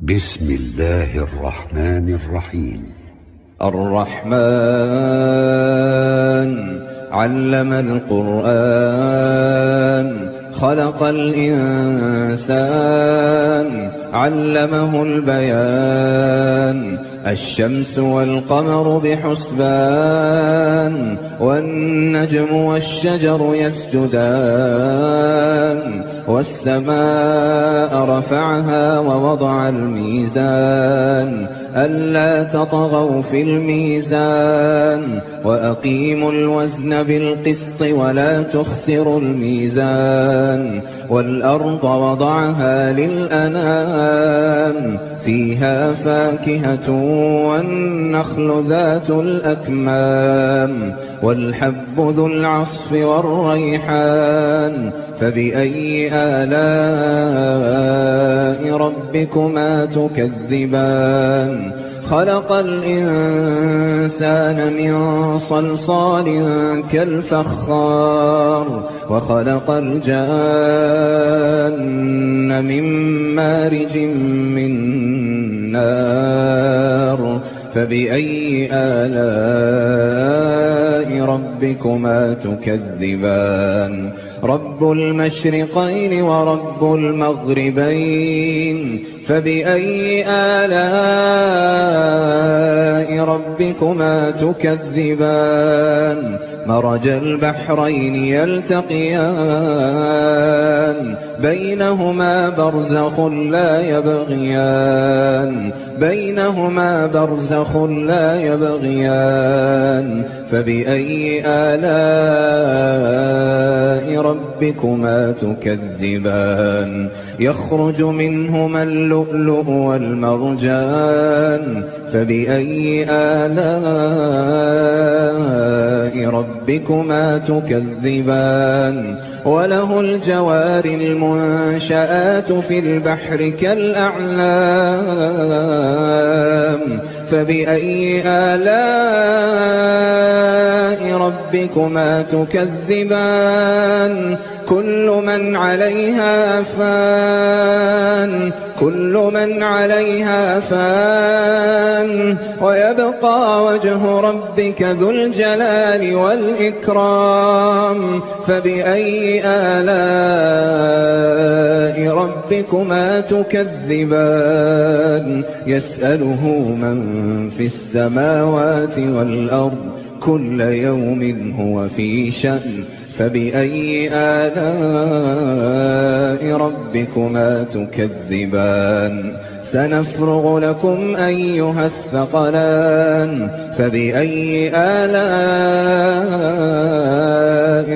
بسم الله الرحمن الرحيم. الرحمن علم القرآن خلق الإنسان علمه البيان الشمس والقمر بحسبان والنجم والشجر يسجدان والسماء رفعها ووضع الميزان ألا تطغوا في الميزان وأقيموا الوزن بالقسط ولا تخسروا الميزان والأرض وضعها للأنام فيها فاكهة والنخل ذات الأكمام والحب ذو العصف والريحان فبأي آلاء ربكما تكذبان خلق الإنسان من صلصال كالفخار وخلق الجان من مارج من نار فبأي آلاء ربكما تكذبان رب المشرقين ورب المغربين فبأي آلاء ربكما تكذبان مرج البحرين يلتقيان بينهما برزخ لا يبغيان فبأي آلاء ربكما تكذبان يخرج منهما اللؤلؤ والمرجان فبأي آلاء ربكما تكذبان وله الجوار المنشآت في البحر كالأعلام فبأي آلاء ربكما تكذبان كل من عليها فان ويبقى وجه ربك ذو الجلال والإكرام فبأي آلاء ربكما تكذبان يسأله من في السماوات والأرض كل يوم هو في شأن فبأي آلاء ربكما تكذبان سنفرغ لكم أيها الثقلان فبأي آلاء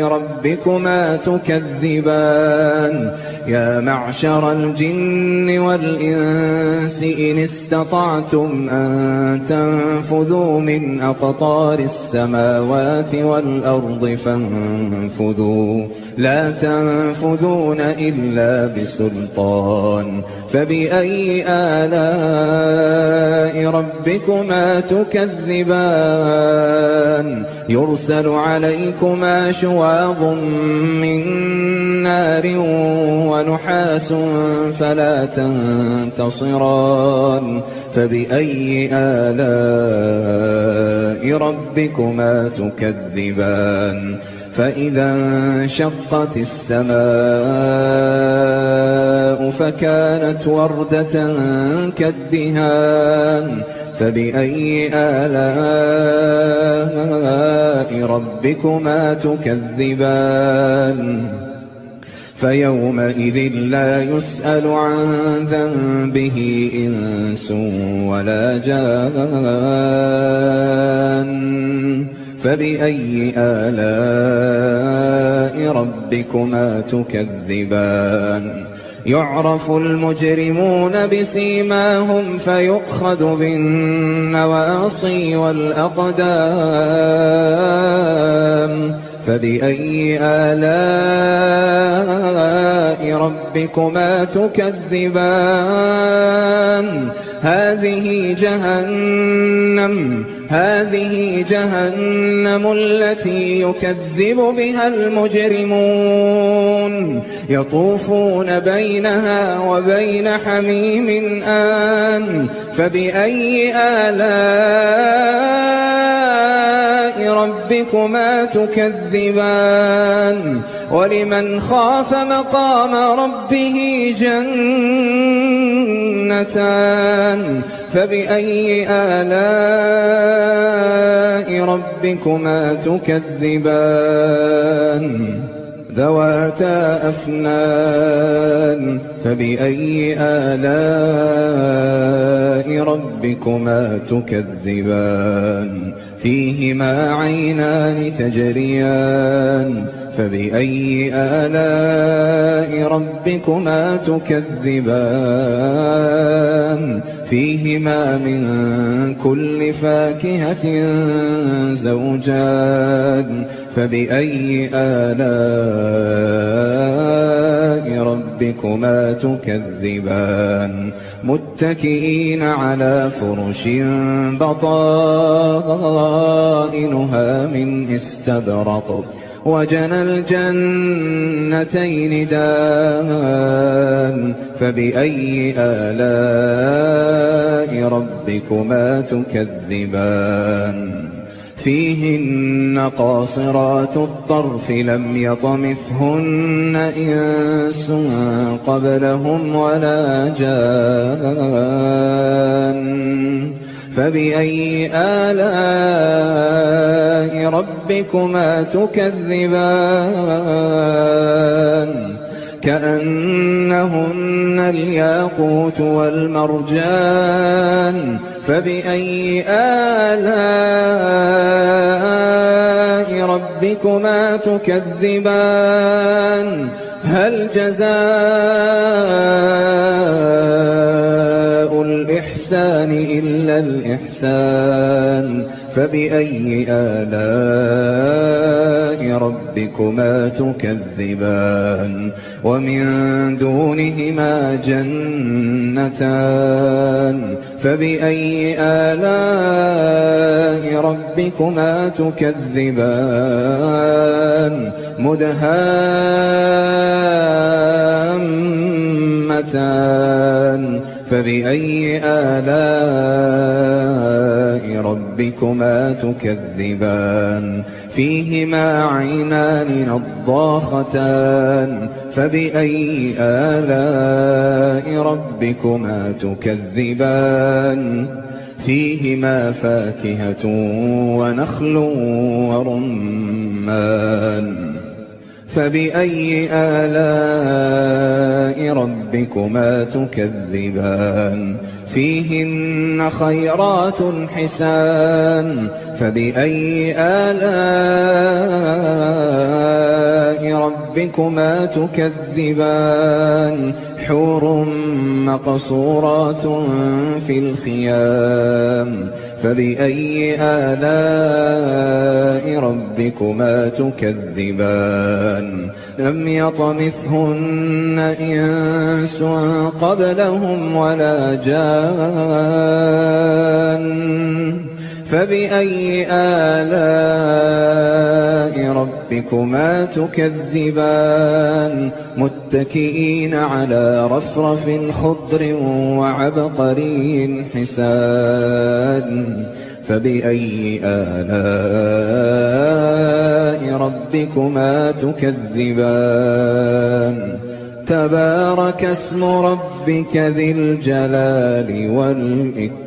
ربكما تكذبان يا معشر الجن والإنس إن استطعتم أن تنفذوا من أقطار السماوات والأرض فانفذوا لا تنفذون إلا بسلطان فبأي آلاء ربكما تكذبان يرسل عليكما شواظ من نار ونحاس فلا تنتصران فبأي آلاء ربكما تكذبان فإذا انشقت السماء فكانت وردة كالدهان فبأي آلاء ربكما تكذبان فيومئذ لا يسأل عن ذنبه إنس ولا جان فبأي آلاء ربكما تكذبان يعرف المجرمون بسيماهم فيؤخذ بالنواصي والأقدام فبأي آلاء ربكما تكذبان هذه جهنم التي يكذب بها المجرمون يطوفون بينها وبين حميم آن فبأي آلاء ربكما تكذبان ولمن خاف مقام ربه جنتان فبأي آلاء ربكما تكذبان ذواتا أفنان فبأي آلاء ربكما تكذبان فيهما عينان تجريان فبأي آلاء ربكما تكذبان فيهما من كل فاكهة زوجان فبأي آلاء ربكما تكذبان متكئين على فرش بطائنها من استبرق وجنى الجنتين دان فبأي آلاء ربكما تكذبان فيهن قاصرات الطرف لم يطمثهن إنس قبلهم ولا جان فبأي آلاء ربكما تكذبان كأنهن الياقوت والمرجان فبأي آلاء ربكما تكذبان هل جزاء الإحسان إلا الإحسان فبأي آلاء ربكما تكذبان ومن دونهما جنتان فبأي آلاء ربكما تكذبان مدهامتان فبأي آلاء ربكما تكذبان فيهما عينان نضاختان فبأي آلاء ربكما تكذبان فيهما فاكهة ونخل ورمان فبأي آلاء ربكما تكذبان فيهن خيرات حسان فبأي آلاء ربكما تكذبان حور مقصورات في الخيام فبأي آلاء ربكما تكذبان لم يطمثهن إنس قبلهم ولا جان فبأي آلاء ربكما تكذبان متكئين على رفرف خضر وعبقري حسان فبأي آلاء ربكما تكذبان تبارك اسم ربك ذي الجلال والإكرام